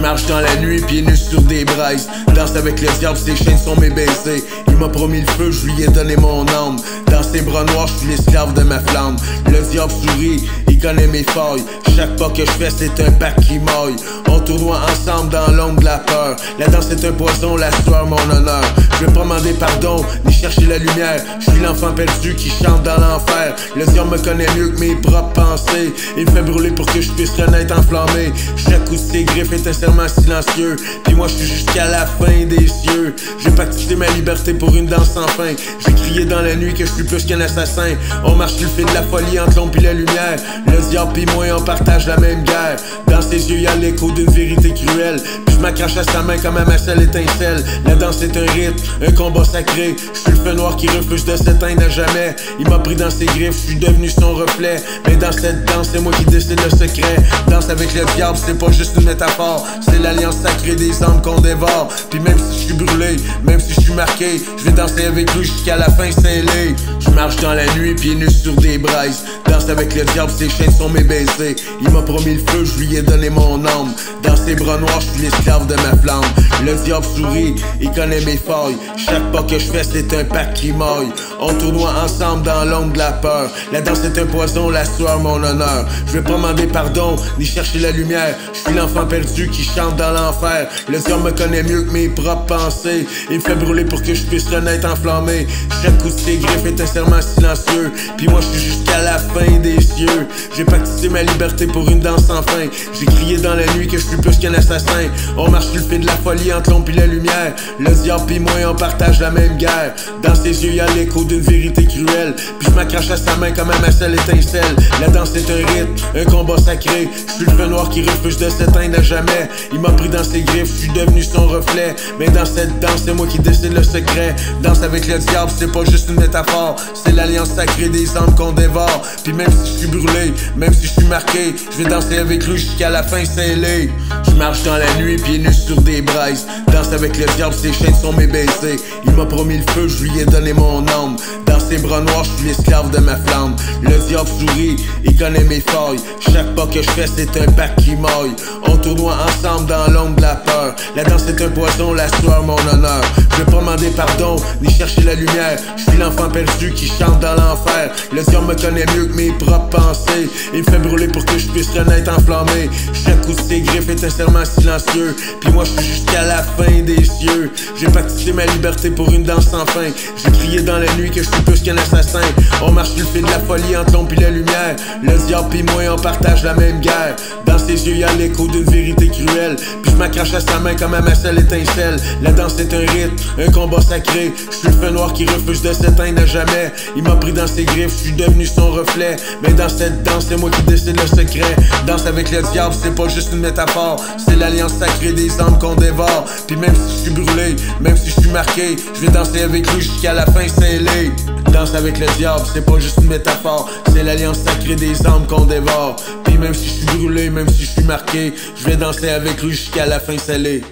Marche dans la nuit, pieds nus sur des braises. Danse avec le diable, ses chaînes sont mes baisers. Il m'a promis le feu, je lui ai donné mon âme. Dans ses bras noirs, je suis l'esclave de ma flamme. Le diable sourit, il connaît mes failles. Chaque pas que je fais, c'est un pack qui maille. On tournoie ensemble dans l'ombre de la peur. La danse est un poison, la sueur mon honneur. Je vais pas demander pardon, ni chercher la lumière. Je suis l'enfant perdu qui chante dans l'enfer. Le diable me connaît mieux que mes propres pensées. Il me fait brûler pour que je puisse renaître enflammé. Chaque coup de ses griffes est un serment silencieux. Puis moi je suis jusqu'à la fin des cieux. J'ai pactisé ma liberté pour une danse sans fin. J'ai crié dans la nuit que je suis plus qu'un assassin. On marche sur le fil de la folie entre l'ombre et la lumière. Le diable pis moi on partage la même guerre. Dans ses yeux y'a l'écho d'une vérité cruelle. Puis je m'accroche à sa main comme à ma seule étincelle. La danse est un rite, un combat sacré. Je suis le feu noir qui refuse de s'éteindre à jamais. Il m'a pris dans ses griffes, je suis devenu son reflet. Mais dans cette danse c'est moi qui décide le secret. Danse avec le diable c'est pas juste une métaphore. C'est l'alliance sacrée des âmes qu'on dévore. Puis même si je suis brûlé, même si je suis marqué, je vais danser avec lui jusqu'à la fin scellée. Je marche dans la nuit, pieds nus sur des braises. Danse avec le diable, ses chaînes sont mes baisers. Il m'a promis le feu, je lui ai donné mon âme. Dans ses bras noirs, je suis l'esclave de ma flamme. Le diable sourit, il connaît mes failles. Chaque pas que je fais, c'est un pack qui maille. On tournoie ensemble dans l'ombre de la peur. La danse est un poison, la sueur mon honneur. Je vais pas demander pardon, ni chercher la lumière. Je suis l'enfant perdu qui chante dans l'enfer. Le diable me connaît mieux que mes propres pensées. Il me fait brûler pour que je puisse renaître enflammé. Chaque coup de ses griffes est un serment silencieux. Puis moi je suis jusqu'à la fin des cieux. J'ai pactisé ma liberté pour une danse sans fin. J'ai crié dans la nuit que je suis plus qu'un assassin. On marche sur le fil de la folie entre l'ombre et la lumière. Le diable pis moi on partage la même guerre. Dans ses yeux y'a l'écho d'une vérité cruelle. Puis je m'accroche à sa main comme à ma seule étincelle. La danse est un rite, un combat sacré. Je suis le feu noir qui refuse de s'éteindre à jamais. Il m'a pris dans ses griffes, je suis devenu son reflet. Mais dans cette danse c'est moi qui décide le secret. Danse avec le diable c'est pas juste une métaphore. C'est l'alliance sacrée des âmes qu'on dévore. Puis même si je suis brûlé, même si je suis marqué, je vais danser avec lui jusqu'à la fin scellée. Je marche dans la nuit, pieds nus sur des braises. Danse avec le diable, ses chaînes sont mes baisers. Il m'a promis le feu, je lui ai donné mon âme. Dans ses bras noirs, je suis l'esclave de ma flamme. Le diable sourit, il connaît mes failles. Chaque pas que je fais, c'est un pack qui maille. On tournoie ensemble dans l'ombre de la peur. La danse est un poison, la sueur mon honneur. Je vais pas demander pardon, ni chercher la lumière. Je suis l'enfant perdu qui chante dans l'enfer. Le diable me connaît mieux que mes propres pensées. Il me fait brûler pour que je puisse renaître enflammé. Chaque coup de ses griffes est un serment silencieux. Puis moi je suis jusqu'à la fin des cieux. J'ai pactisé ma liberté pour une danse sans fin. J'ai crié dans la nuit que je suis plus qu'un assassin. On marche sur le fil de la folie entre l'ombre et la lumière. Le diable pis moi on partage la même guerre. Dans ses yeux y'a l'écho d'une vérité cruelle. Puis je m'accroche à sa main comme à ma seule étincelle. La danse est un rite, un combat sacré. Je suis le feu noir qui refuse de s'éteindre à jamais. Il m'a pris dans ses griffes, je suis devenu son reflet. Mais dans cette danse c'est moi qui décide le secret. Danse avec le diable c'est pas juste une métaphore. C'est l'alliance sacrée des âmes qu'on dévore. Puis même si je suis brûlé, même si je suis marqué, je vais danser avec lui jusqu'à la fin scellée. Danse avec le diable c'est pas juste une métaphore. C'est l'alliance sacrée des âmes qu'on dévore. Puis même si je suis brûlé, même si je suis marqué, je vais danser avec lui jusqu'à la fin scellée.